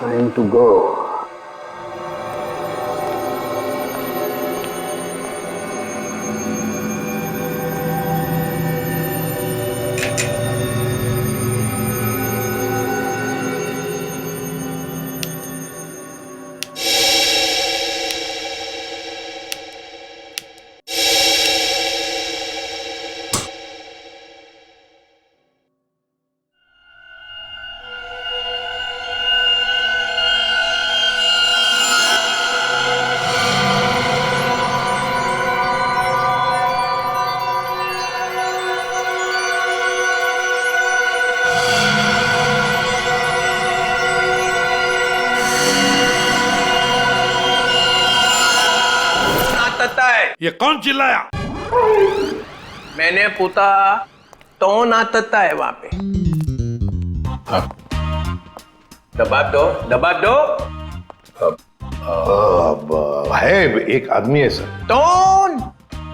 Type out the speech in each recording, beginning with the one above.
Time to go. ये कौन चिल्लाया? मैंने पूछा तो नातता है वहां पे। दबाव दो, दबाव दो। है एक आदमी है सर। कौन?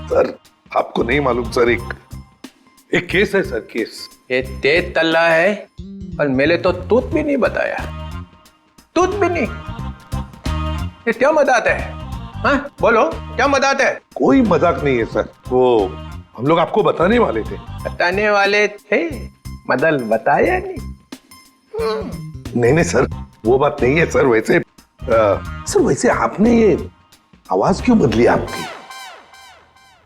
सर आपको नहीं मालूम सर, एक केस है सर, केस। ये तेज तल्ला है और मेरे तो तूत भी नहीं बताया, तूत भी नहीं। ये क्या मजाक है? हाँ बोलो, क्या मजाक है? कोई मजाक नहीं है सर, वो हम लोग आपको बताने वाले थे। बताने वाले थे, मदल बताया नहीं। नहीं सर, वो बात नहीं है सर। वैसे सर वैसे आपने ये आवाज क्यों बदली आपकी?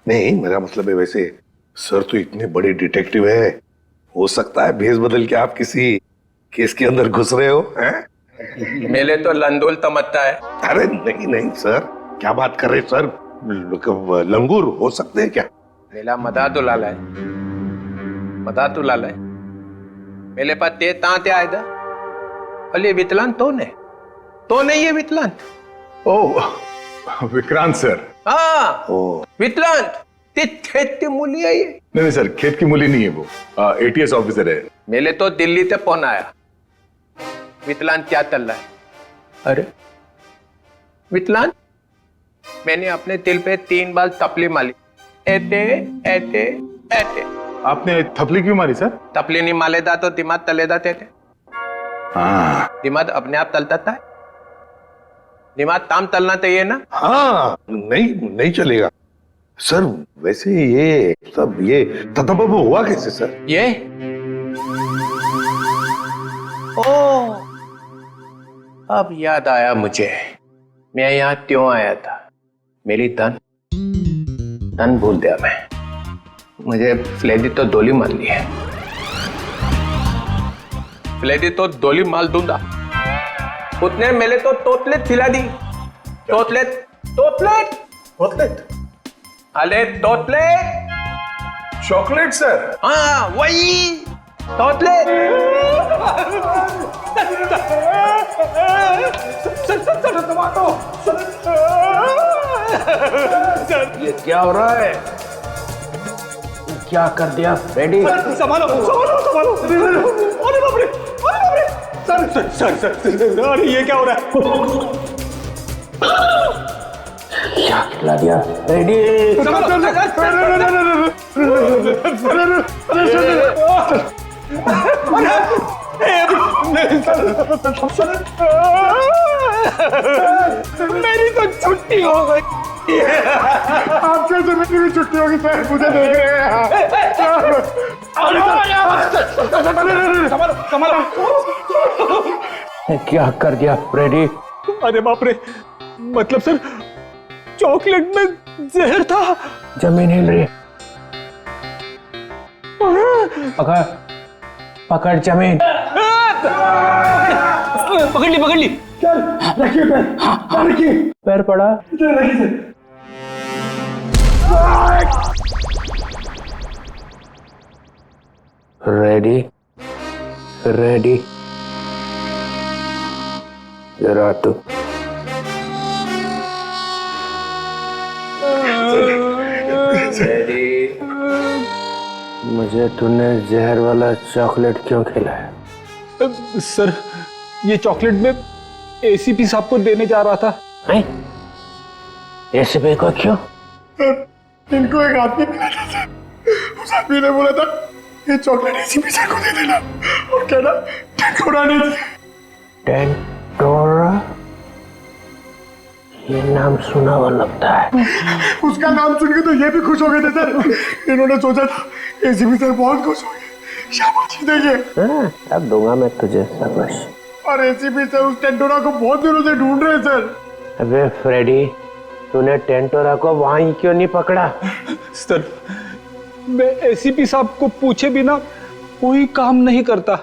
नहीं मेरा मतलब है, वैसे सर तो इतने बड़े डिटेक्टिव है, हो सकता है भेस बदल के आप किसी केस के अंदर घुस रहे हो हैं? मेरे तो लंदोल तमत्ता है। अरे नहीं नहीं सर, क्या बात कर रहे सर? लंगूर हो सकते हैं क्या? मेरा मदा तो लाला है, मदा तो लाला है। मेरे पास ते तांते आए था। अरे विकलांत तो नहीं है विकलांत। ओह विक्रांत सर। हाँ विकलांत, ते खेत की मूली है ये। नहीं सर, खेत की मूली नहीं है वो, एटीएस ऑफिसर है। मेरे तो दिल्ली से फोन आया, विकलांत क्या चल रहा है? अरे विकलांत, मैंने अपने दिल पे 3 बार थपली मारी, ऐसे ऐसे ऐसे। आपने थपली क्यों मारी सर? थपली नहीं मालेदा तो दिमाग तले जाते थे। हाँ दिमाग अपने आप तलता था, दिमाग ताम तलना चाहिए ना। हाँ नहीं चलेगा सर। वैसे ये सब ये ततबब हुआ कैसे सर? ये ओ अब याद आया मुझे, मैं यहाँ क्यों आया था। मेरी तन भूल दिया मैं। मुझे फ्लेडी तो दोली मार ली है, फ्लेडी तो दोली मार दूंगा। उसने मेरे तो तोतलेट खिला दी। तोतलेट तोतलेट चॉकलेट? अरे तोतलेट, चॉकलेट सर? हाँ वही तोतलेट। ये क्या हो रहा है? क्या कर दिया फ्रेडी? संभालो संभालो संभालो। अरे बाप रे, अरे बाप रे। सर अरे ये क्या हो रहा है? क्या खिला दिया फ्रेडी? मेरी तो छुट्टी हो गई। आपसे तो मेरी भी छुट्टी होगी सर, मुझे देख रहे हैं। क्या कर दिया फ्रेडी? अरे बाप रे, मतलब सर चॉकलेट में जहर था। जमीन हिल रही। पकड़ पकड़ जमीन। पकड़ ली। चल रखिए पैर, रखिए पैर पड़ा। रेडी रेडी जरा तू। मुझे तूने जहर वाला चॉकलेट क्यों खिलाया? सर ये चॉकलेट में एसीपी साहब को देने जा रहा था। एसीपी को क्यों? इनको एक आदमी मिला था, उस आदमी ने बोला था ये चॉकलेट एसीपी साहब को दे देना और कहना टैंक उड़ाने थी। टैंक तो ये नाम सुना हुआ लगता है। उसका नाम सुन के तो ये भी खुश हो गए थे सर। इन्होंने सोचा था एसीपी सर बहुत खुश हो गए, शाबाशी देंगे। हाँ, अब दूंगा मैं तुझे शाबाश। और एसीपी सर उस टेंटोरा को बहुत दिनों से ढूंढ रहे हैं सर। अबे फ्रेडी, तूने टेंटोरा को वहीं क्यों नहीं पकड़ा? सर, मैं एसीपी साहब को पूछे बिना कोई काम नहीं करता।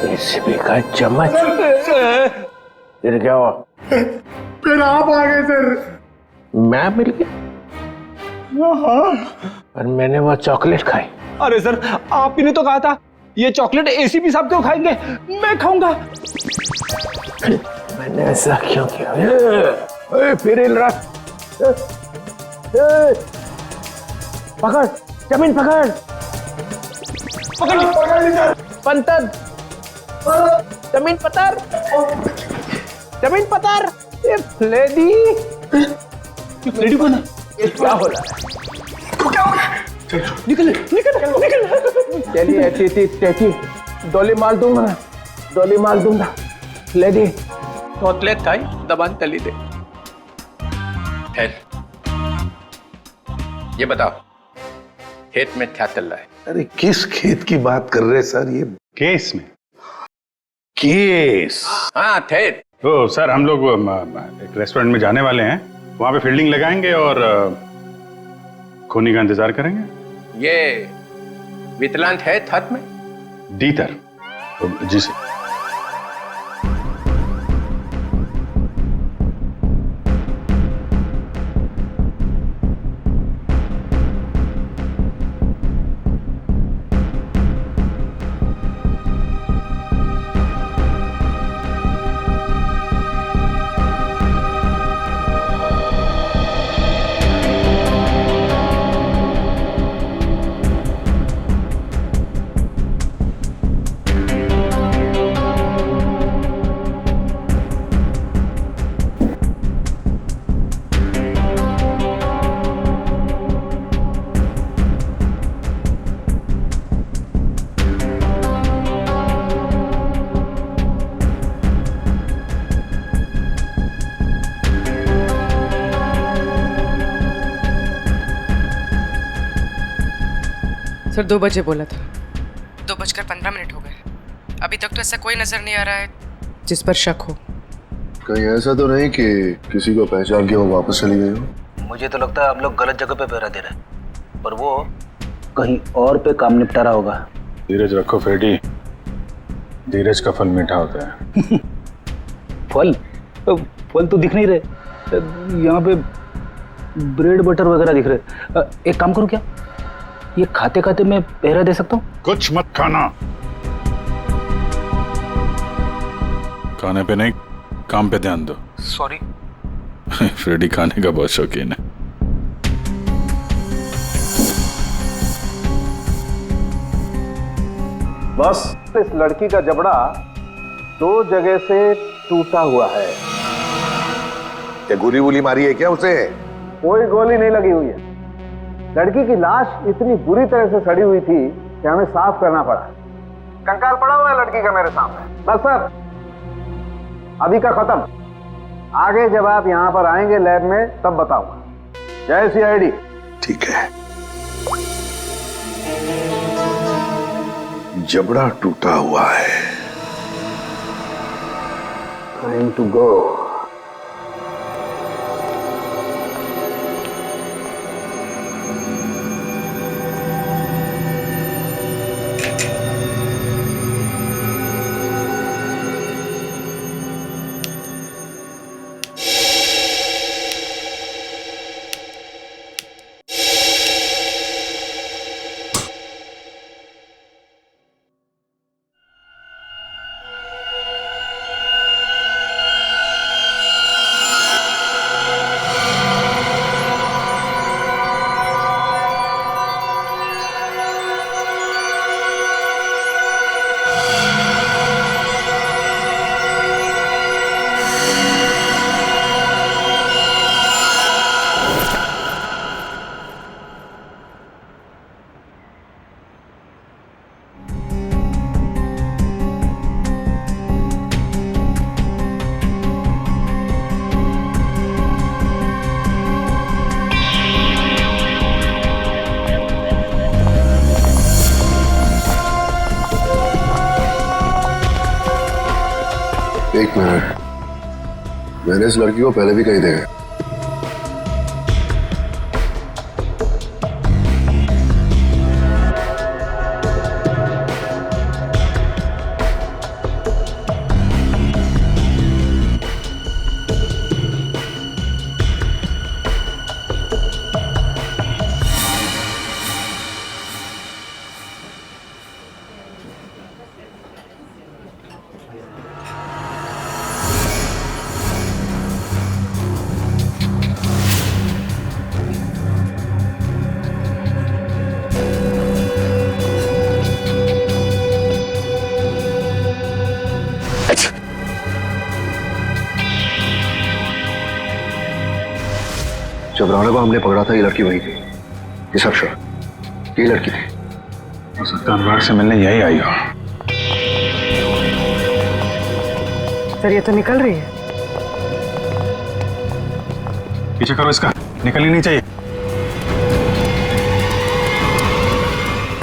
एसीपी का चम्मच। फिर क्या हुआ? फिर आप आ गए सर। मैं मिल गया और मैंने वो चॉकलेट खाई। अरे सर, आप ही ने तो कहा था ये चॉकलेट एसीपी साहब क्यों खाएंगे, मैं खाऊंगा। मैंने ऐसा क्यों किया? फिर हिल रहा। पकड़, जमीन पकड़। पंतर, जमीन पतर, जमीन पतर। ये फ्लेडी, लेडी कौन है? ये क्या हो रहा है? निकल निकल निकल। चलिए ऐसी डोली मार दूंगा, डोली मार दूंगा। लेडी तोतले थाई दबान तली दे। ये बताओ, खेत में क्या चल रहा है? अरे किस खेत की बात कर रहे हैं सर? ये केस में। केस? हाँ खेत। तो सर हम लोग एक रेस्टोरेंट में जाने वाले हैं, वहां पे फील्डिंग लगाएंगे और खूनी का इंतजार करेंगे। ये वितलांत है हाथ में? डीतर। जी सर। सर 2 बजे बोला था। 2:15 हो गए। अभी तक तो ऐसा कोई नजर नहीं आ रहा है जिस पर शक हो। कहीं ऐसा तो नहीं कि किसी को पहचान के वो वापस चली गई हो? मुझे तो लगता है आप लोग गलत जगह पे पहरा दे रहे हैं, पर वो कहीं और पे काम निपटा रहा होगा। धीरज रखो फ्रेडी, धीरज का फल मीठा होता है। फल? फल तो दिख नहीं रहे, यहाँ पे ब्रेड बटर वगैरह दिख रहे। एक काम करूँ क्या, ये खाते खाते मैं पहरा दे सकता हूँ? कुछ मत खाना। खाने पे नहीं, काम पे ध्यान दो। सॉरी। फ्रेडी खाने का बहुत शौकीन है। बस इस लड़की का जबड़ा 2 जगह से टूटा हुआ है। क्या गोली वोली मारी है क्या उसे? कोई गोली नहीं लगी हुई है। लड़की की लाश इतनी बुरी तरह से सड़ी हुई थी कि हमें साफ करना पड़ा। कंकाल पड़ा हुआ है लड़की का मेरे सामने। बस सर, अभी का खत्म। आगे जब आप यहाँ पर आएंगे लैब में तब बताऊंगा। जय सीआईडी। ठीक है। जबड़ा टूटा हुआ है। Time to go. एक मिनट, मैंने इस लड़की को पहले भी कहीं देखा। जब राणा को हमने पकड़ा था ये लड़की वही थी, ये सब श्योर ये लड़की थी। हो सकता है अनुराग से मिलने यही आई हो। सर ये तो निकल रही है। पीछे करो इसका, निकलनी नहीं चाहिए।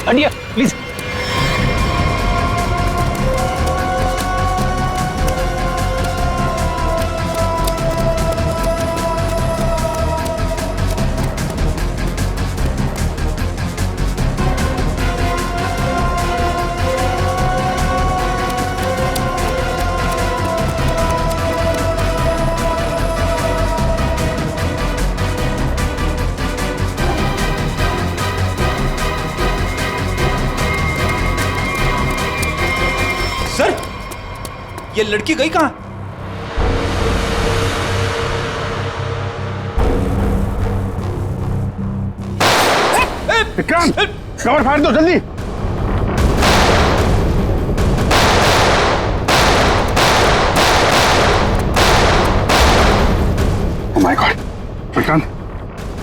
हटिए प्लीज। सर ये लड़की गई कहां? विक्रांत, कवर फाड़ दो जल्दी। ओह माय गॉड, विक्रांत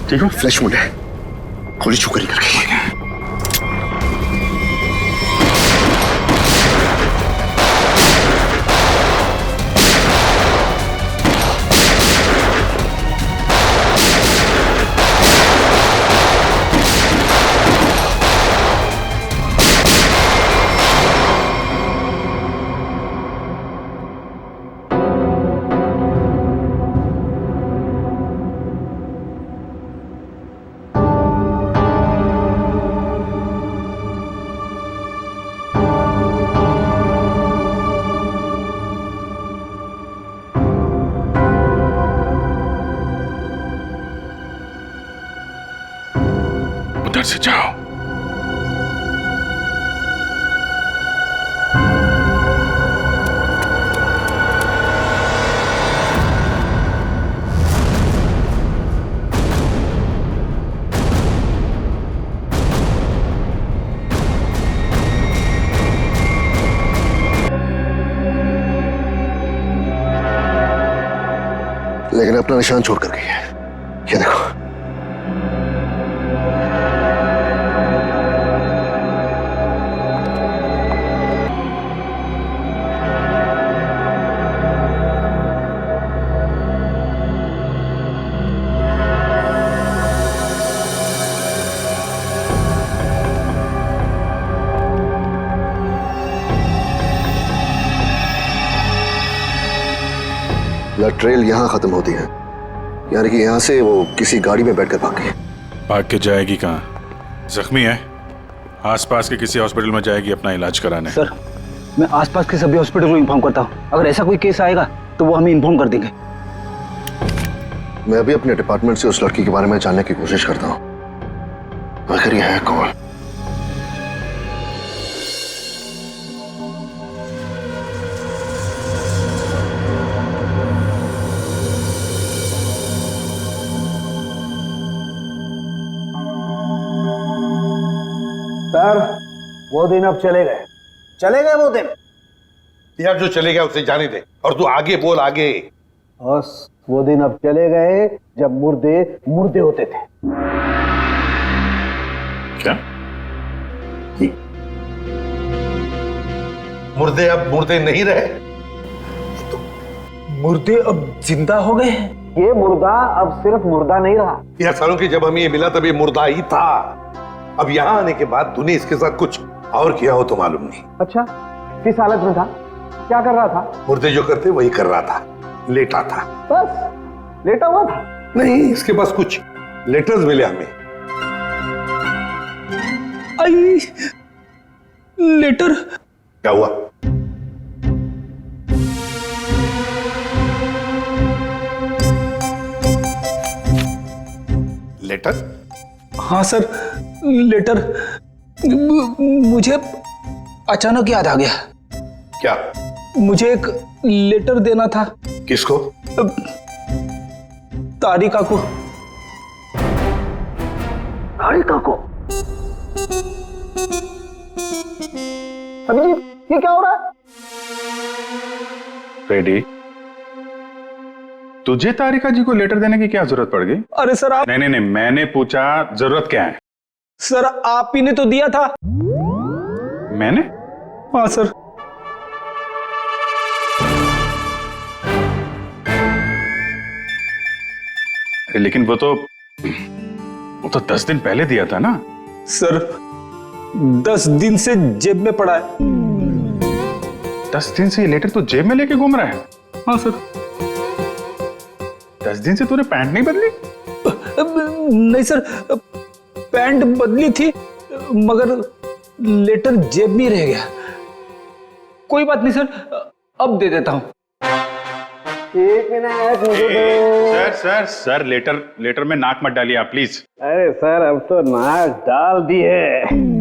ठीक हो? फ्लैश मोड है, गोली छुकरी करके। उधर से जाओ। लेकिन अपना निशान छोड़ कर गई है, ये देखो। ब्लड ट्रेल यहां खत्म होती है, यानी कि यहां से वो किसी गाड़ी में बैठकर भाग गई। भाग के जाएगी कहाँ? जख्मी है, आसपास के किसी हॉस्पिटल में जाएगी अपना इलाज कराने। सर मैं आसपास के सभी हॉस्पिटल को इन्फॉर्म करता हूँ, अगर ऐसा कोई केस आएगा तो वो हमें इन्फॉर्म कर देंगे। मैं भी अपने डिपार्टमेंट से उस लड़की के बारे में जानने की कोशिश करता हूँ, आखिर ये है कौन। सर वो दिन अब चले गए वो दिन। यार जो चले गया उसे जाने दे, और तू आगे बोल आगे। बस वो दिन अब चले गए जब मुर्दे मुर्दे होते थे। क्या? मुर्दे अब मुर्दे नहीं रहे, मुर्दे अब जिंदा हो गए हैं। ये मुर्दा अब सिर्फ मुर्दा नहीं रहा। यार सालों की जब हमें ये मिला तब ये मुर्दा ही था। अब यहाँ आने के बाद तूने इसके साथ कुछ और किया हो तो मालूम नहीं। अच्छा किस हालत में था? क्या कर रहा था? मुर्दे जो करते वही कर रहा था, लेटा था। बस लेटा हुआ था? नहीं, इसके पास कुछ लेटर्स मिले हमें। आई लेटर? क्या हुआ? लेटर? हाँ सर, लेटर। मुझे अचानक याद आ गया। क्या? मुझे एक लेटर देना था। किसको? तारिका को। तारिका को? अभिजीत, ये क्या हो रहा है? रेडी? तुझे तारिका जी को लेटर देने की क्या जरूरत पड़ गई? अरे सर आप। नहीं नहीं नहीं, मैंने पूछा जरूरत क्या है। सर आप ही ने तो दिया था। मैंने? हाँ सर। अरे लेकिन वो तो 10 दिन पहले दिया था ना। सर 10 दिन से जेब में पड़ा है। 10 दिन से ये लेटर तो जेब में लेके घूम रहा है? हाँ सर। 10 दिन से तूने पैंट नहीं बदली? नहीं सर, पैंट बदली थी मगर लेटर जेब में रह गया। कोई बात नहीं सर, अब दे देता हूं। एक मिनट मुझे सर सर सर, लेटर में नाक मत डालिए आप प्लीज। अरे सर, अब तो नाक डाल दिए।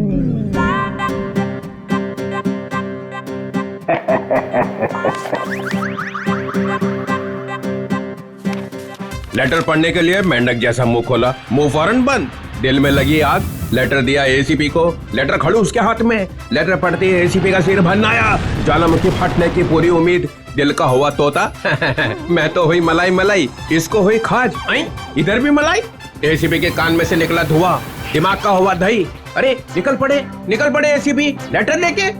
लेटर पढ़ने के लिए मेंढक जैसा मुंह खोला, मुंह फौरन बंद। दिल में लगी आग। लेटर दिया एसीपी को, लेटर खड़ूस के हाथ में। लेटर पढ़ते ही एसीपी का सिर भन्नाया, ज्वालामुखी फटने की पूरी उम्मीद। दिल का हुआ तोता मैं तो हुई मलाई मलाई, इसको हुई खाज। इधर भी मलाई। एसीपी के कान में से निकला धुआं, दिमाग का हुआ दही। अरे निकल पड़े एसीपी लेटर लेके।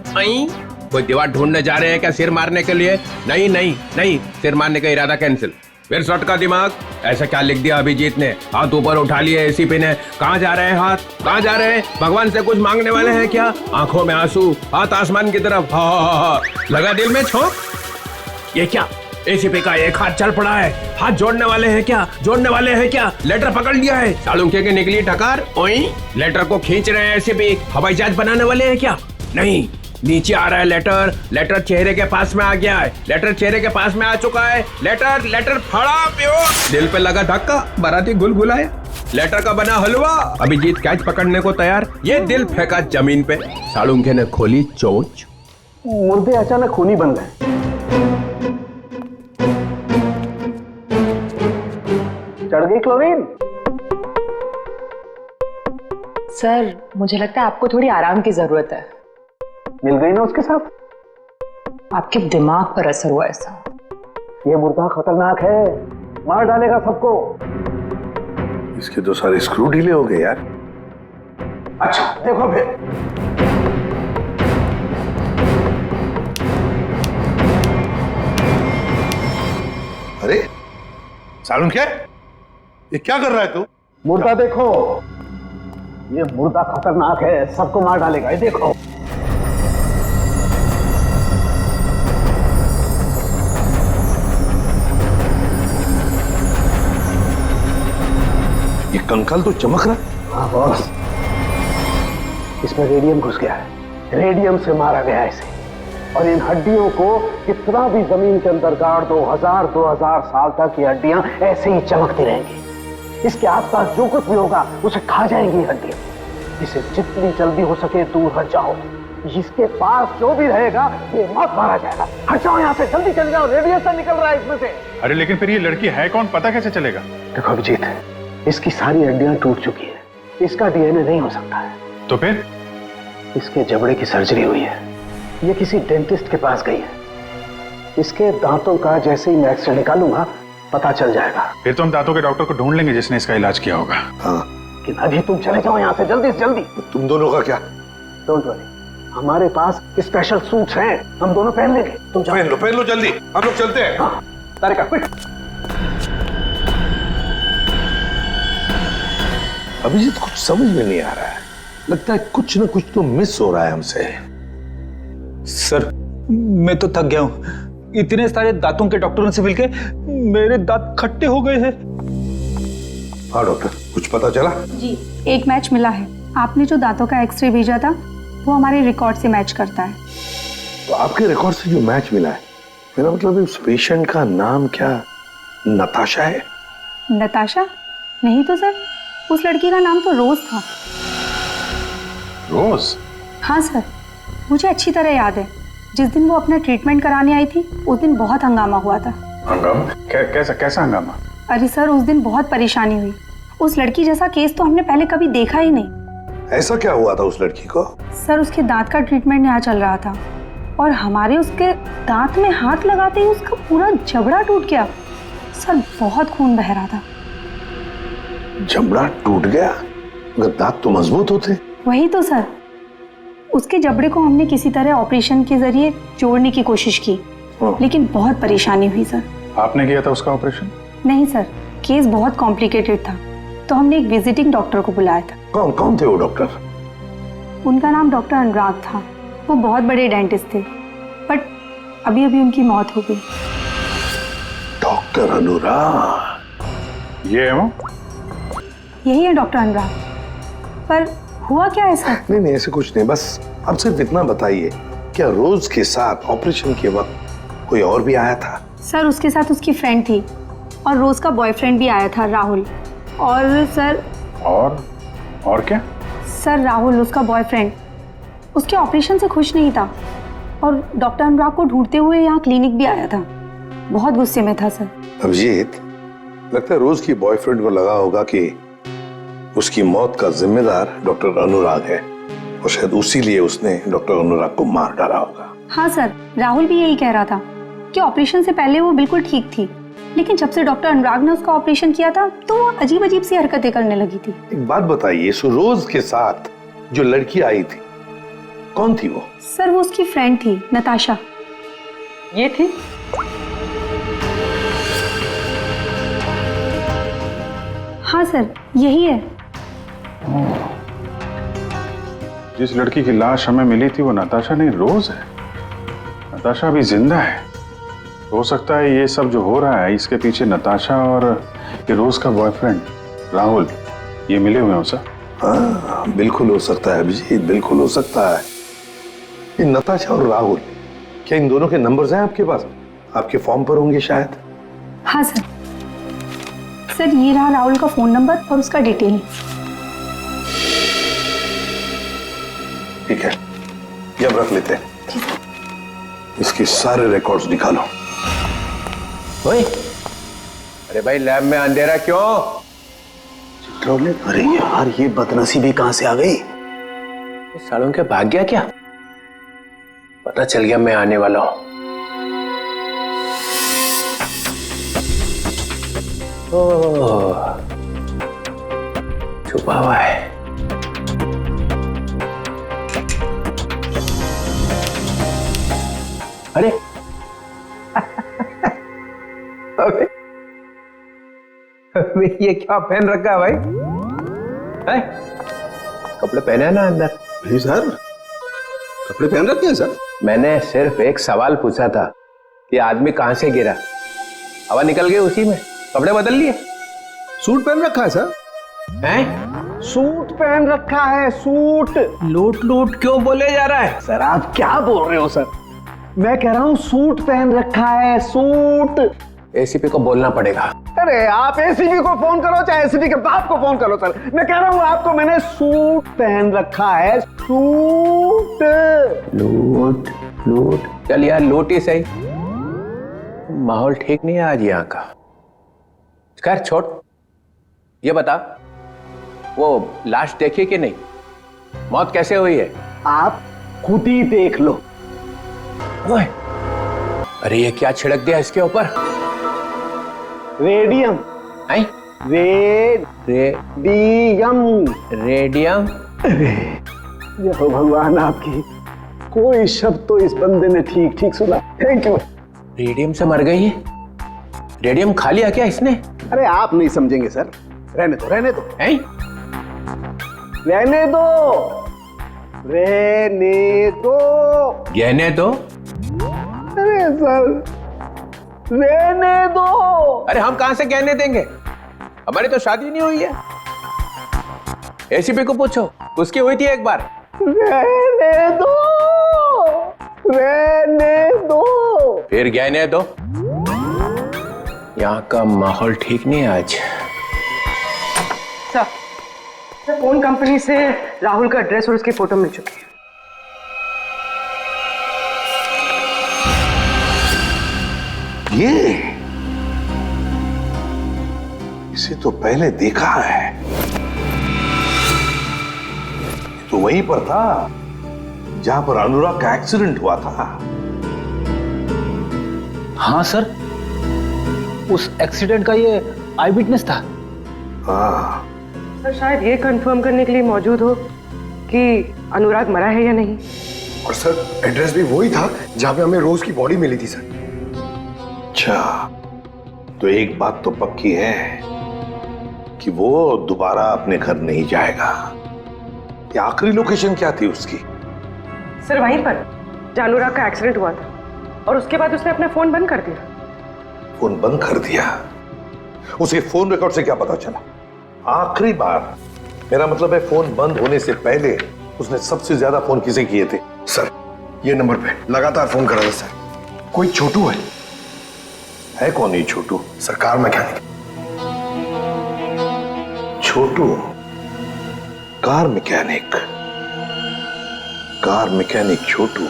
कोई दीवार ढूंढने जा रहे हैं क्या सिर मारने के लिए? नहीं नहीं नहीं, सिर मारने का इरादा कैंसिल। फिर शॉट का दिमाग। ऐसा क्या लिख दिया अभिजीत ने? हाथ ऊपर उठा लिए एसीपी ने। कहाँ जा रहे हैं हाथ? कहाँ जा रहे हैं? भगवान से कुछ मांगने वाले हैं क्या? आंखों में आंसू, हाथ आसमान की तरफ। हा लगा दिल में छोंक। ये क्या? एसीपी का एक हाथ चल पड़ा है। हाथ जोड़ने वाले हैं क्या? लेटर पकड़ लिया है। सालुंखे की निकली टकार। ओई लेटर को खींच रहे हैं एसीपी। हवाई जहाज बनाने वाले हैं क्या? नहीं, नीचे आ रहा है लेटर चेहरे के पास में आ गया है। लेटर चेहरे के पास में आ चुका है। लेटर फड़ा प्यो। दिल पे लगा धक्का, बाराती गुलगुलाए। लेटर का बना हलवा। अभिजीत कैच पकड़ने को तैयार, ये दिल फेंका जमीन पे। सालुंखे ने खोली चोंच। मुर्दे अचानक खूनी बन गए। चढ़ गई क्लोरीन। सर मुझे लगता है आपको थोड़ी आराम की जरूरत है। मिल गई ना उसके साथ? आपके दिमाग पर असर हुआ ऐसा। ये मुर्दा खतरनाक है, मार डालेगा सबको। इसके तो सारे स्क्रू ढीले हो गए यार। अच्छा देखो फिर। अरे सालुंखे, ये क्या कर रहा है तू? मुर्दा देखो, ये मुर्दा खतरनाक है, सबको मार डालेगा। ये देखो। ये कंकाल तो चमक रहा है। हाँ बॉस, इसमें रेडियम घुस गया है। रेडियम से मारा गया है इसे। और इन हड्डियों को कितना भी जमीन के अंदर गाड़ दो, 2000 साल तक ये हड्डियां ऐसे ही चमकती रहेंगी। इसके आसपास जो कुछ भी होगा उसे खा जाएंगी हड्डियां। इसे जितनी जल्दी हो सके दूर हट जाओ। इसके पास जो भी रहेगा ये मत मारा जाएगा। हट जाओ यहाँ से, जल्दी चल जाओ, रेडिएशन निकल रहा है इसमें से। अरे लेकिन फिर ये लड़की है कौन, पता कैसे चलेगा? देखो अभिजीत, इसकी सारी हड्डियां टूट चुकी है। इसका डीएनए नहीं हो सकता है। तो फिर? इसके जबड़े की सर्जरी हुई है। ये किसी डेंटिस्ट के पास गई है। इसके दांतों का जैसे ही मैं एक्सरे निकालूंगा पता चल जाएगा। फिर तो हम दांतों के डॉक्टर को ढूंढ लेंगे जिसने इसका इलाज किया होगा। हाँ, कि अभी तुम चले जाओ यहाँ से जल्दी से जल्दी। तुम दोनों का क्या? डोंट वरी, हमारे पास स्पेशल सूट्स हैं, हम दोनों पहन लेंगे। तुम जाओ। पहन लो जल्दी, हम लोग चलते हैं। हाँ, तारिका क्विक। अभिजीत कुछ समझ में नहीं आ रहा है। लगता है कुछ ना कुछ तो मिस हो रहा है हमसे। सर मैं तो थक गया हूँ। इतने सारे दांतों के डॉक्टरों से मिलके मेरे दांत खट्टे हो गए हैं। हाँ डॉक्टर, कुछ पता चला? जी, एक मैच मिला है। आपने जो दांतों का एक्सरे भेजा था वो हमारे रिकॉर्ड से मैच करता है। तो आपके रिकॉर्ड से जो मैच मिला है, मेरा मतलब उस पेशेंट का नाम क्या नताशा है? नताशा? नहीं तो सर, उस लड़की का नाम तो रोज था। रोज? हाँ सर, मुझे अच्छी तरह याद है। जिस दिन वो अपना ट्रीटमेंट कराने आई थी उस दिन बहुत हंगामा हुआ था। हंगामा? कैसा हंगामा? अरे सर, उस दिन बहुत परेशानी हुई। उस लड़की जैसा केस तो हमने पहले कभी देखा ही नहीं। ऐसा क्या हुआ था उस लड़की को? सर, उसके दांत का ट्रीटमेंट यहाँ चल रहा था और हमारे उसके दांत में हाथ लगाते ही उसका पूरा जबड़ा टूट गया। सर, बहुत खून बह रहा था। जबड़ा टूट गया? मगर दांत तो मजबूत होते। वही तो सर, उसके जबड़े को हमने किसी तरह ऑपरेशन के जरिए जोड़ने की कोशिश की, लेकिन बहुत परेशानी हुई सर। आपने किया था उसका ऑपरेशन? नहीं सर, केस बहुत कॉम्प्लिकेटेड था, तो हमने एक विजिटिंग डॉक्टर को बुलाया था। कौन थे वो डॉक्टर? उनका नाम डॉक्टर अनुराग था। वो बहुत बड़े डेंटिस्ट थे, बट अभी उनकी मौत हो गई। डॉक्टर अनुराग? ये है वो? यही है डॉक्टर अनुराग। पर हुआ क्या है सर? नहीं, ऐसे कुछ नहीं, बस आप सिर्फ इतना बताइए, क्या रोज के साथ ऑपरेशन के वक्त कोई और भी आया था? सर, उसके साथ उसकी फ्रेंड थी और रोज का बॉयफ्रेंड भी आया था, राहुल। और सर और क्या? सर, राहुल, उसका बॉयफ्रेंड, उसके ऑपरेशन से खुश नहीं था और डॉक्टर अनुराग को ढूंढते हुए यहाँ क्लिनिक भी आया था। बहुत गुस्से में था सर। अभिजीत, लगता है रोज की बॉयफ्रेंड को लगा होगा कि उसकी मौत का जिम्मेदार डॉक्टर अनुराग है और शायद उसी लिए उसने डॉक्टर अनुराग को मार डाला होगा। हाँ सर, राहुल भी यही कह रहा था कि ऑपरेशन से पहले वो बिल्कुल ठीक थी, लेकिन जब से डॉक्टर अनुराग ने उसका ऑपरेशन किया था तो वो अजीब सी हरकतें करने लगी थी। एक बात बताइए, रोज के साथ जो लड़की आई थी, कौन थी वो? सर, वो उसकी फ्रेंड थी, नताशा। ये थी? हाँ सर, यही है। जिस लड़की की लाश हमें मिली थी वो नताशा नहीं, रोज है। नताशा अभी जिंदा है। हो सकता है ये सब जो हो रहा है इसके पीछे नताशा और ये रोज का बॉयफ्रेंड राहुल ये मिले हुए हो सर। हाँ, बिल्कुल हो सकता है अभिजीत, बिल्कुल हो सकता है। ये नताशा और राहुल, क्या इन दोनों के नंबर्स हैं आपके पास? आपके फॉर्म पर होंगे शायद। हाँ सर, ये रहा राहुल का फोन नंबर और उसका डिटेल। ठीक है, ये अब रख लेते हैं। इसके सारे रिकॉर्ड्स निकालो। ओए, अरे भाई लैब में अंधेरा क्यों? अरे यार, ये बदनसीबी कहां से आ गई? सालों के भाग गया क्या? पता चल गया मैं आने वाला हूं। छुपा हुआ है। अरे अबे ये क्या पहन रखा है भाई? है? कपड़े पहने हैं ना अंदर? नहीं सर, कपड़े पहन रखे हैं सर। मैंने सिर्फ एक सवाल पूछा था, ये आदमी कहां से गिरा? हवा निकल गई उसी में, कपड़े बदल लिए? सूट पहन रखा है सर। हैं? सूट पहन रखा है, सूट। लूट क्यों बोले जा रहा है? सर, आप क्या बोल रहे हो सर? मैं कह रहा हूँ सूट पहन रखा है, सूट। एसीपी को बोलना पड़ेगा। अरे आप एसीपी को फोन करो, चाहे एसीपी के बाप को फोन करो सर। मैं कह रहा हूँ आपको, मैंने सूट पहन रखा है, सूट। लूट चल यार, लूट ही सही। माहौल ठीक नहीं है आज यहाँ का। खैर छोड़, ये बता वो लाश देखी कि नहीं? मौत कैसे हुई है? आप खुद ही देख लो। ओए, अरे ये क्या छिड़क दिया इसके ऊपर? रेडियम। हैं? रेडियम? जय हो भगवान आपकी, कोई शब्द तो इस बंदे ने ठीक सुना। Thank you. रेडियम से मर गई है? रेडियम खा लिया क्या इसने? अरे आप नहीं समझेंगे सर, रहने दो। हैं? रहने दो। गहने दो? सर, रहने दो। अरे हम कहां से कहने देंगे, हमारी तो शादी नहीं हुई है। एसीपी को पूछो, उसकी हुई थी एक बार। रहने दो, रहने दो। फिर कहने दो, यहाँ का माहौल ठीक नहीं है आज। सर, फोन कंपनी से राहुल का एड्रेस और उसकी फोटो मिल चुकी है। ये इसे तो पहले देखा है, तो वहीं पर था जहां पर अनुराग का एक्सीडेंट हुआ था। हाँ सर, उस एक्सीडेंट का ये आई विटनेस था। हाँ, सर शायद ये कंफर्म करने के लिए मौजूद हो कि अनुराग मरा है या नहीं। और सर एड्रेस भी वही था जहां पे हमें रोज की बॉडी मिली थी सर। अच्छा, तो एक बात तो पक्की है कि वो दोबारा अपने घर नहीं जाएगा। ये आखिरी लोकेशन क्या थी उसकी? सर वहीं पर जहां अनुराग का एक्सीडेंट हुआ था, और उसके बाद उसने अपना फोन बंद कर दिया। फोन बंद कर दिया? उसे फोन रिकॉर्ड से क्या पता चला? आखिरी बार, मेरा मतलब है फोन बंद होने से पहले उसने सबसे ज्यादा फोन किसे किए थे? सर ये नंबर पे लगातार फोन कर रहा था सर। कोई छोटू है कौन ये Chhotu? Sir, car mechanic. Chhotu car mechanic? Car mechanic Chhotu?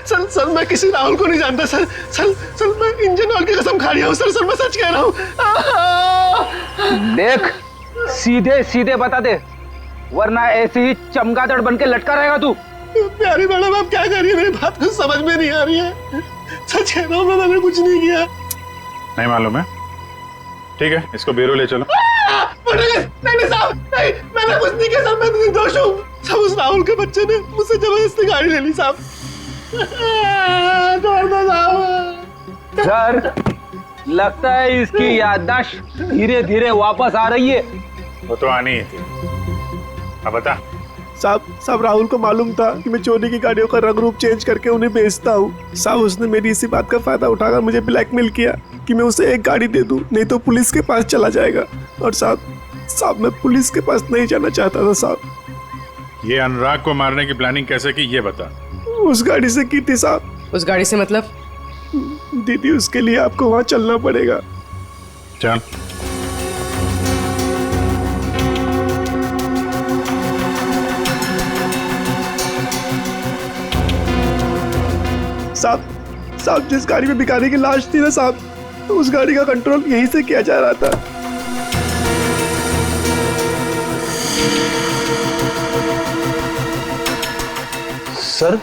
Sir sir मैं किसी राहुल को नहीं जानता सर। सर मैं इंजन ऑयल की कसम खा रहा हूँ सर मैं सच कह रहा हूँ। देख, सीधे सीधे बता दे, वरना ऐसे ही चमगादड़ बन के लटका रहेगा तू। प्यारी मैडम आप क्या कर रही है, मेरी बात कुछ समझ में नहीं आ रही है। सच कह रहा हूँ मैंने कुछ नहीं किया। नहीं मालूम है? ठीक है, इसको ब्यूरो ले चलो। नहीं साहब, नहीं मैंने कुछ नहीं किया सर, मैं निर्दोष हूँ। सब उस राहुल के बच्चे ने मुझसे जबरदस्ती गाड़ी ले ली साहब। छोड़ दो साहब। सर लगता है इसकी याददाश्त धीरे धीरे वापस आ रही है। वो तो आनी ही थी। अब बता। साहब राहुल को मालूम था कि मैं चोरी की गाड़ियों का रंग रूप चेंज करके उन्हें बेचता हूँ। साहब उसने मेरी इसी बात का फायदा उठाकर मुझे ब्लैकमेल किया कि मैं उसे एक गाड़ी दे दूं, नहीं तो पुलिस के पास चला जाएगा। और साहब मैं पुलिस के पास नहीं जाना चाहता था साहब। ये अनुराग को मारने की प्लानिंग कैसे की, ये बता। उस गाड़ी से की थी साहब। उस गाड़ी से मतलब? दीदी उसके लिए आपको वहां चलना पड़ेगा। चल। साहब जिस गाड़ी में भिखारी की लाश थी ना साहब, उस गाड़ी का कंट्रोल यहीं से किया जा रहा था। सर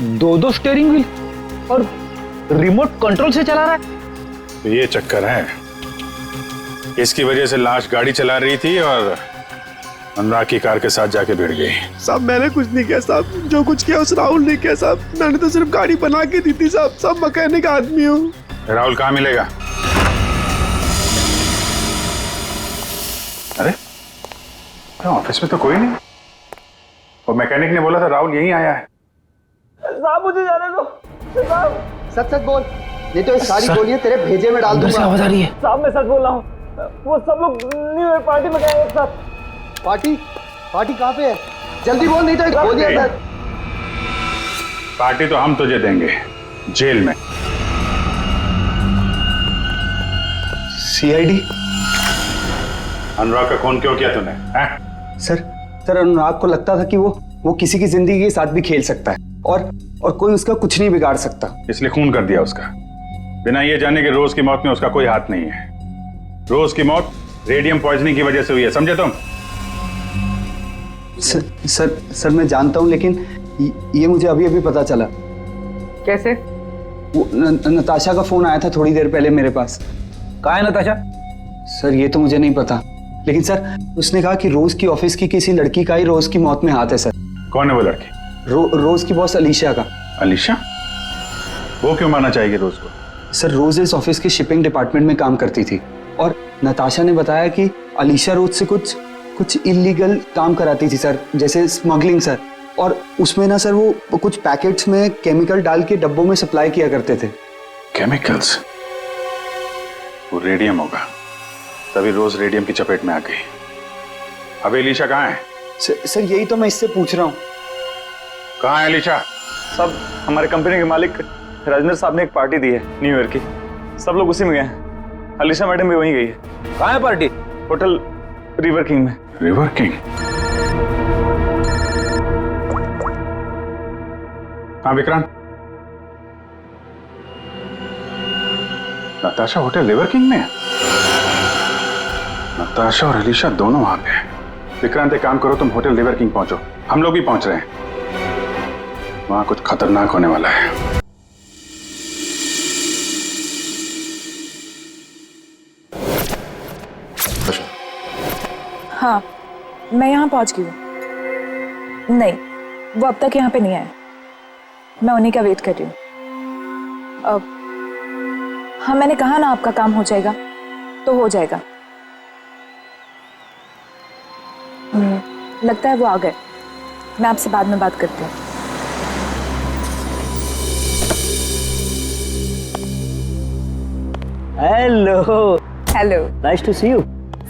दो स्टीयरिंग व्हील और रिमोट कंट्रोल से चला रहा है। तो ये चक्कर है, इसकी वजह से लाश गाड़ी चला रही थी और अनुराग की कार के साथ जाके भिड़ गई। साहब मैंने कुछ नहीं किया साहब, जो कुछ किया उस राहुल ने किया साहब। मैंने तो सिर्फ गाड़ी बना के दी थी साहब। सब मैकेनिक आदमी हूँ। राहुल कहाँ मिलेगा? अरे ऑफिस में तो कोई नहीं, और मैकेनिक ने बोला था राहुल यहीं आया है। साहब मुझे जाने दो साहब। सच बोल, नहीं तो ये सारी गोलियां तेरे भेजे में डाल दूंगा। आवाज आ रही है। साहब मैं सच बोल रहा हूँ, वो सब लोग न्यू ईयर पार्टी में गए एक साथ। पार्टी कहाँ पे है? जल्दी बोल, नहीं तो एक गोलियां अंदर। पार्टी तो हम तुझे देंगे जेल में। सीआईडी? अनुराग का खून क्यों किया तूने? सर अनुराग को लगता था कि वो किसी की जिंदगी के साथ भी खेल सकता है और कोई उसका कुछ नहीं बिगाड़ सकता, इसलिए खून कर दिया उसका, बिना ये जाने कि रोज की मौत में उसका कोई हाथ नहीं है। रोज की मौत रेडियम पॉइजनिंग की वजह से हुई है, समझे तुम? सर मैं जानता हूं, लेकिन ये मुझे अभी अभी पता चला। कैसे? वो नताशा का फोन आया था थोड़ी देर पहले मेरे पास। कहाँ है नताशा? सर ये तो मुझे नहीं पता, लेकिन सर उसने कहा कि रोज की ऑफिस की किसी लड़की का ही रोज की मौत में हाथ है सर। कौन है वो लड़की? रोज की बॉस अलीशा का। अलीशा? वो क्यों मारना चाहेगी रोज को? सर रोज इस ऑफिस के शिपिंग डिपार्टमेंट में काम करती थी और नताशा ने बताया कि अलीशा रोज से कुछ इलीगल काम कराती थी सर, जैसे स्मगलिंग सर। और उसमें ना सर वो कुछ पैकेट्स में केमिकल डाल के डब्बों में सप्लाई किया करते थे। केमिकल्स? वो रेडियम होगा, तभी रोज रेडियम की चपेट में आ गई। अब एलिशा कहाँ है? सर यही तो मैं इससे पूछ रहा हूँ। कहाँ है एलिशा? सब हमारे कंपनी के मालिक राजेंद्र साहब ने एक पार्टी दी है न्यू ईयर की, सब लोग उसी में गए हैं। अलीशा मैडम भी वहीं गई है। कहाँ है पार्टी? होटल रिवर किंग में। River King? हाँ Vikrant, Natasha hotel River King में है? नताशा और अलीशा दोनों वहां पे हैं। विक्रांत एक काम करो, तुम होटल रिवर किंग पहुंचो, हम लोग भी पहुंच रहे हैं। वहां कुछ खतरनाक होने वाला है। हाँ, मैं यहाँ पहुँच गई हूँ। नहीं, वो अब तक यहाँ पे नहीं आए। मैं उन्हीं का वेट कर रही हूँ। हाँ, मैंने कहा ना आपका काम हो जाएगा तो हो जाएगा। लगता है वो आ गए। मैं आपसे बाद में बात करती हूँ। Hello. Hello. Nice to see you.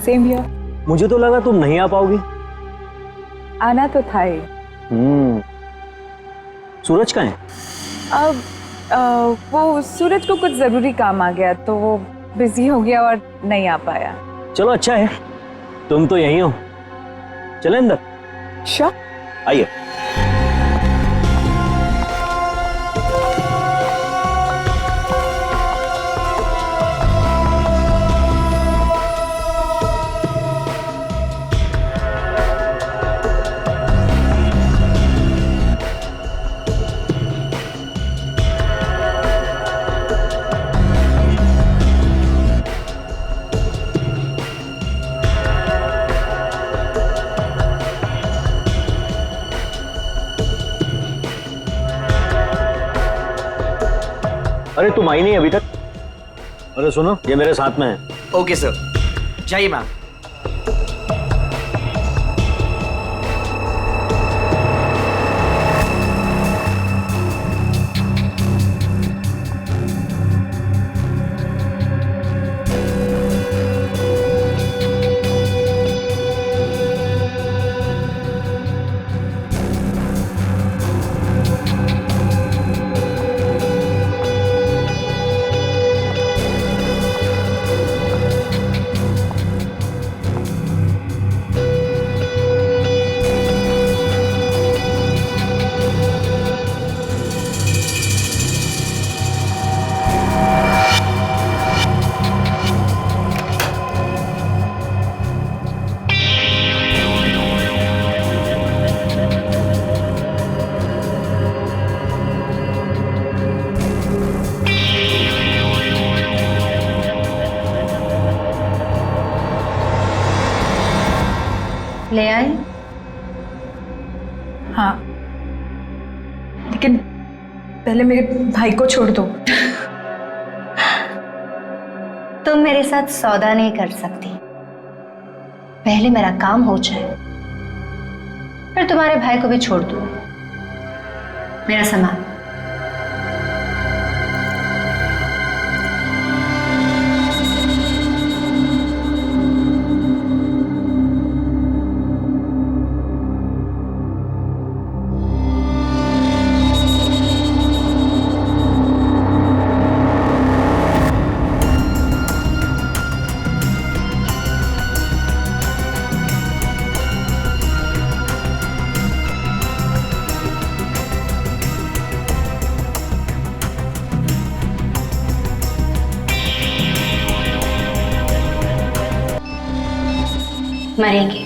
Same here. मुझे तो लगा तुम नहीं आ पाओगी। आना तो था ही। सूरज कहाँ है? वो सूरज को कुछ जरूरी काम आ गया तो वो बिजी हो गया और नहीं आ पाया। चलो अच्छा है, तुम तो यहीं हो। चले अंदर? श्योर। आइए। अरे तुम आई नहीं अभी तक? अरे सुनो, ये मेरे साथ में है। ओके सर, जाइए मैम। ले आए? हाँ, लेकिन पहले मेरे भाई को छोड़ दो। तुम मेरे साथ सौदा नहीं कर सकती। पहले मेरा काम हो जाए, फिर तुम्हारे भाई को भी छोड़ दो। मेरा सामान। मरेंगे,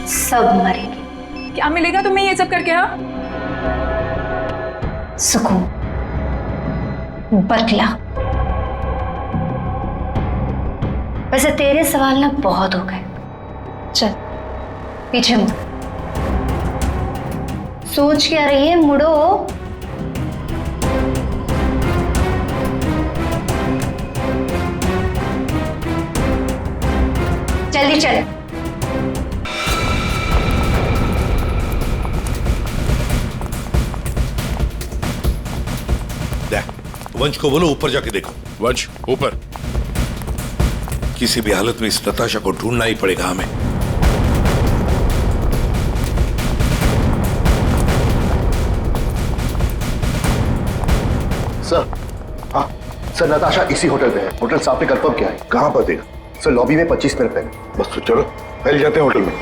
सब मरेंगे। क्या मिलेगा तुम्हें ये सब करके? हाँ, सुकून, बदला। वैसे तेरे सवाल ना बहुत हो गए। चल पीछे मुड़। सोच क्या रही है? मुड़ो। जल्दी चल। वंश को बोलो ऊपर जाके देखो। वंश ऊपर। किसी भी हालत में इस नताशा को ढूंढना ही पड़ेगा हमें। सर, हाँ सर, नताशा इसी होटल में है। होटल साहब ने कंफर्म किया है। कहां पर देखा? सर लॉबी में 25 मिनट पहले। बस तो चलो फैल जाते हैं होटल में।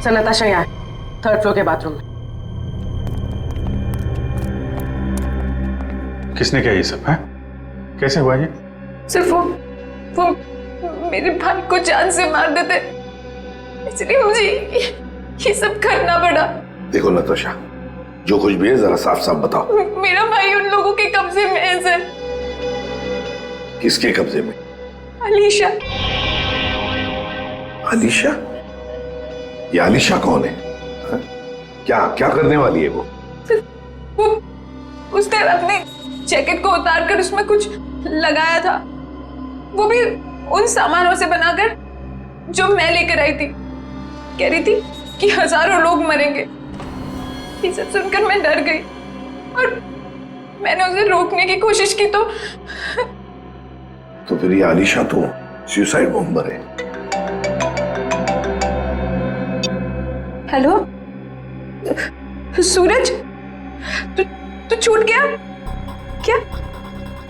सर नताशा यहाँ है, 3rd फ्लोर के बाथरूम में। किसने किया ये सब है? कैसे हुआ ये? सिर्फ वो मेरे भाई को जान से मार देते, इसलिए मुझे ये सब करना पड़ा। देखो नताशा, जो कुछ भी है जरा साफ साफ बताओ। मेरा भाई उन लोगों के कब्जे में है सर। किसके कब्जे में? अलीशा। अलीशा? ये अलीशा कौन है? हा? क्या क्या करने वाली है वो? उसने अपने जैकेट को उतार कर उसमें कुछ लगाया था, वो भी उन सामानों से बनाकर जो मैं लेकर आई थी। कह रही थी कि हजारों लोग मरेंगे। ये सब सुनकर मैं डर गई और मैंने उसे रोकने की कोशिश की तो फिर ये अलीशा तो सुसाइड बॉम्बर है। हेलो सूरज, तू छूट गया क्या?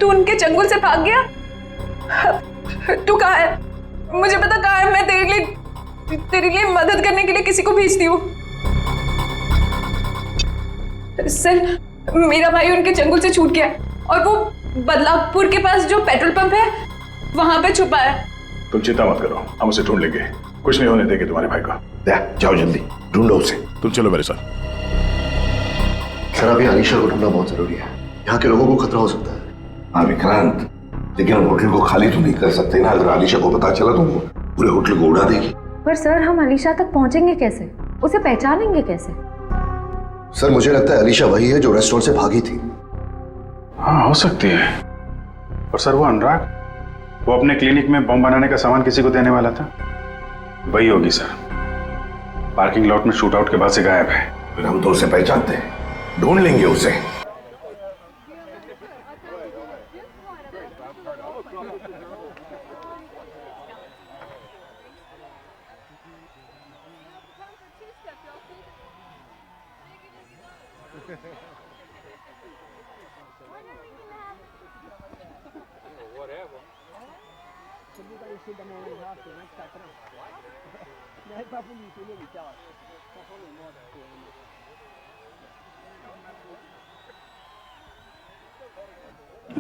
तू उनके चंगुल से भाग गया? तू कहाँ है? मुझे पता कहाँ है। मैं तेरे लिए मदद करने के लिए किसी को भेजती हूँ। सर मेरा भाई उनके चंगुल से छूट गया और वो बदलापुर के पास जो पेट्रोल पंप है वहां पे छुपा है। तुम चिंता मत करो, हम उसे ढूंढ लेंगे। कुछ नहीं होने देंगे तुम्हारे भाई को। जाओ जल्दी ढूंढो उसे। तुम चलो मेरे साथ। सर अभी अलीशा को ढूंढना बहुत जरूरी है, यहाँ के लोगों को खतरा हो सकता है। हाँ विक्रांत, लेकिन हम होटल को खाली तो नहीं कर सकते ना। अगर अलीशा को पता चला तो वो पूरे होटल को उड़ा देगी। पर सर हम अलीशा तक पहुंचेंगे कैसे? उसे पहचानेंगे कैसे? सर मुझे लगता है अलीशा वही है जो रेस्टोरेंट से भागी थी। हाँ हो सकती है। और सर वो अनुराग, वो अपने क्लिनिक में बम बनाने का सामान किसी को देने वाला था, वही होगी सर। पार्किंग लॉट में शूट आउट के बाद से गायब है। फिर हम तो उसे पहचानते हैं, ढूंढ लेंगे उसे।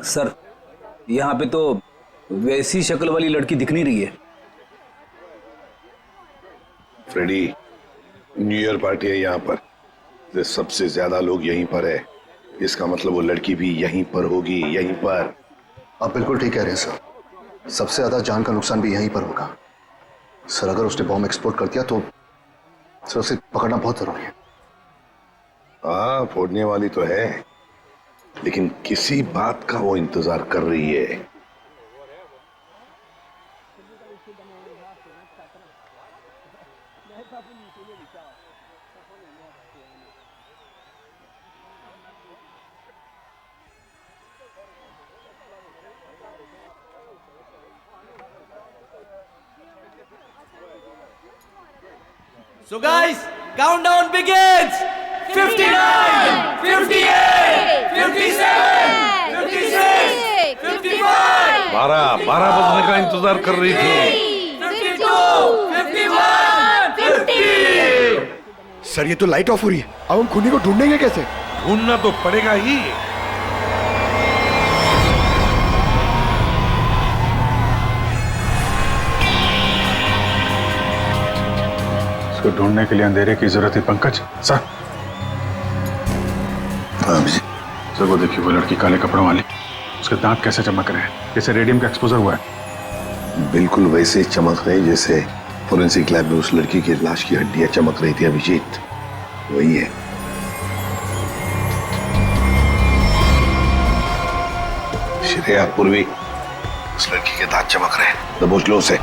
सर यहाँ पे तो वैसी शक्ल वाली लड़की दिख नहीं रही है। फ्रेडी, न्यू ईयर पार्टी है यहाँ पर, तो सबसे ज्यादा लोग यहीं पर है। इसका मतलब वो लड़की भी यहीं पर होगी, यहीं पर। आप बिल्कुल ठीक कह रहे हैं सर, सबसे ज्यादा जान का नुकसान भी यहीं पर होगा। सर अगर उसने बॉम्ब एक्सप्लोड कर दिया तो सर उसे पकड़ना बहुत जरूरी है। हाँ फोड़ने वाली तो है, लेकिन किसी बात का वो इंतजार कर रही है। So guys, countdown begins. 59, 58, 57, 56, 55. 12 बजने का इंतजार कर रही थी। 52, 51, 50. सर ये तो लाइट ऑफ हो रही है, अब हम खूनी को ढूंढेंगे कैसे? ढूंढना तो पड़ेगा ही। इसको ढूंढने के लिए अंधेरे की जरूरत है पंकज। सर सर वो देखिए, वो लड़की काले कपड़ों वाली, उसके दांत कैसे चमक रहे हैं, जैसे रेडियम का एक्सपोजर हुआ है। बिल्कुल वैसे ही चमक रही जैसे फोरेंसिक लैब में उस लड़की की लाश की हड्डियां चमक रही थी अभिजीत, वही है। श्रेया पूर्वी, उस लड़की के दांत चमक रहे हैं, दबोच लो उसे।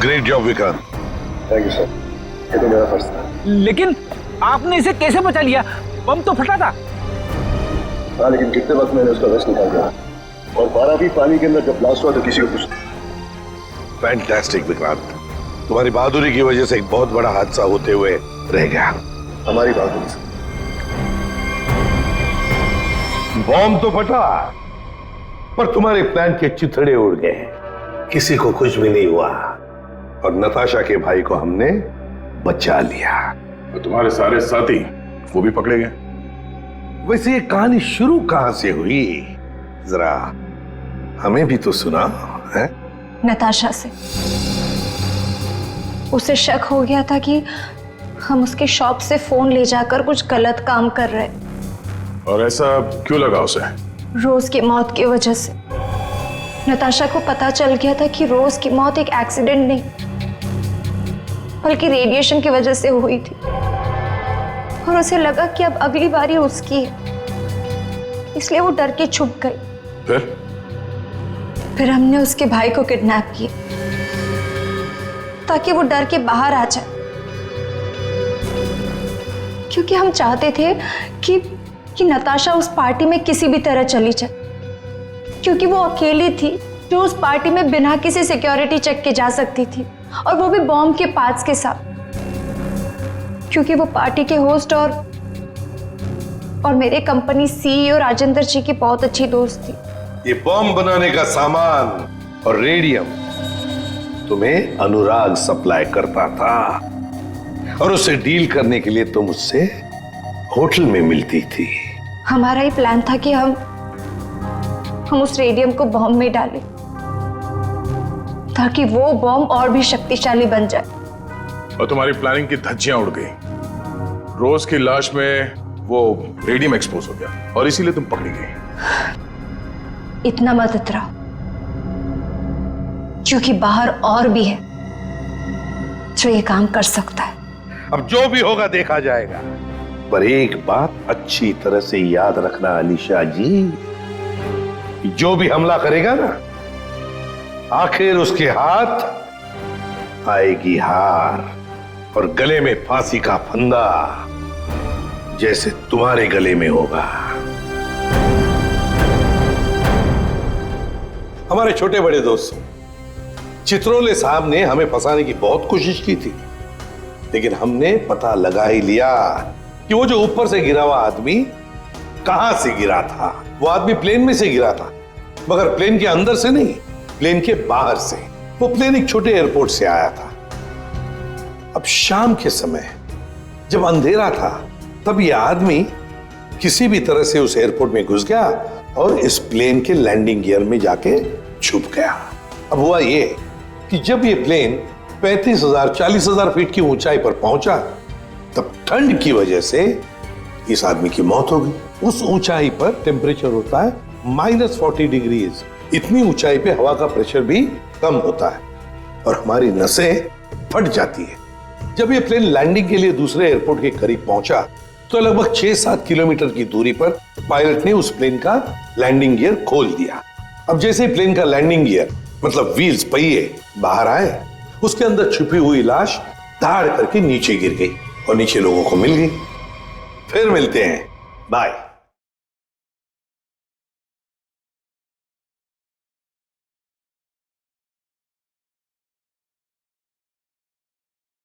Great job Vikrant. Thank you sir, ये तो मेरा फर्ज था। लेकिन आपने इसे कैसे बचा लिया? बम तो फटा था। हाँ लेकिन कितने वक्त मैंने उसका रस निकाल दिया, और 12 भी पानी के अंदर जब ब्लास्ट हुआ तो किसी को कुछ। फैंटास्टिक विक्रांत, तुम्हारी बहादुरी की वजह से एक बहुत बड़ा हादसा होते हुए रह गया। हमारी बहादुरी से बॉम्ब तो फटा, पर तुम्हारे प्लान के चिथड़े उड़ गए, किसी को कुछ भी नहीं हुआ, और नताशा के भाई को हमने बचा लिया। तो तुम्हारे सारे साथी वो भी पकड़े गए। वैसे ये कहानी शुरू कहां से हुई, जरा हमें भी तो सुना है। नताशा से। उसे शक हो गया था कि हम उसके शॉप से फोन ले जाकर कुछ गलत काम कर रहे। और ऐसा क्यों लगा उसे? रोज की मौत की वजह से। नताशा को पता चल गया था कि रोज की मौत एक एक्सीडेंट नहीं बल्कि रेडिएशन की वजह से हुई थी, और उसे लगा कि अब अगली बारी उसकी है, इसलिए वो डर के छुप गई। फिर हमने उसके भाई को किडनैप किया ताकि वो डर के बाहर आ जाए, क्योंकि हम चाहते थे कि नताशा उस पार्टी में किसी भी तरह चली जाए, क्योंकि वो अकेली थी जो उस पार्टी में बिना किसी सिक्योरिटी चेक के जा सकती थी, और वो भी बॉम्ब के पार्ट्स के साथ, क्योंकि वो पार्टी के होस्ट और मेरे कंपनी सीईओ राजेंद्र जी की बहुत अच्छी दोस्त थी। ये बॉम्ब बनाने का सामान और रेडियम तुम्हें अनुराग सप्लाई करता था, और उसे डील करने के लिए तुम उससे होटल में मिलती थी। हमारा ही प्लान था कि हम उस रेडियम को बॉम्ब में डालें ताकि वो बॉम्ब और भी शक्तिशाली बन जाए। और तुम्हारी प्लानिंग की धज्जियां उड़ गई। रोज की लाश में वो रेडियम एक्सपोज हो गया, और इसीलिए तुम पकड़ी गई। इतना मत इतराओ, क्योंकि बाहर और भी है जो ये काम कर सकता है। अब जो भी होगा देखा जाएगा, पर एक बात अच्छी तरह से याद रखना अलीशा जी, जो भी हमला करेगा ना, आखिर उसके हाथ आएगी हार, और गले में फांसी का फंदा जैसे तुम्हारे गले में होगा। हमारे छोटे बड़े दोस्त चित्रोले साहब ने हमें फंसाने की बहुत कोशिश की थी, लेकिन हमने पता लगा ही लिया कि वो जो ऊपर से गिरा हुआ आदमी कहां से गिरा था। वो आदमी प्लेन में से गिरा था, मगर प्लेन के अंदर से नहीं, प्लेन के बाहर से। वो प्लेन एक छोटे एयरपोर्ट से आया था। अब शाम के समय जब अंधेरा था, तब यह आदमी किसी भी तरह से उस एयरपोर्ट में घुस गया और इस प्लेन के लैंडिंग गियर में जाके छुप गया। अब हुआ ये कि जब ये प्लेन 35,000 40,000 फीट की ऊंचाई पर पहुंचा, तब ठंड की वजह से इस आदमी की मौत हो गई। उस ऊंचाई पर टेम्परेचर होता है -40 डिग्रीज। इतनी ऊंचाई पे हवा का प्रेशर भी कम होता है और हमारी नसें फट जाती है। जब ये प्लेन लैंडिंग के लिए दूसरे एयरपोर्ट के करीब पहुंचा, तो लगभग 6-7 किलोमीटर की दूरी पर पायलट ने उस प्लेन का लैंडिंग गियर खोल दिया। अब जैसे ही प्लेन का लैंडिंग गियर मतलब व्हील्स पहिए बाहर आए, उसके अंदर छुपी हुई लाश धाड़ करके नीचे गिर गई और नीचे लोगों को मिल गई। फिर मिलते हैं, बाय।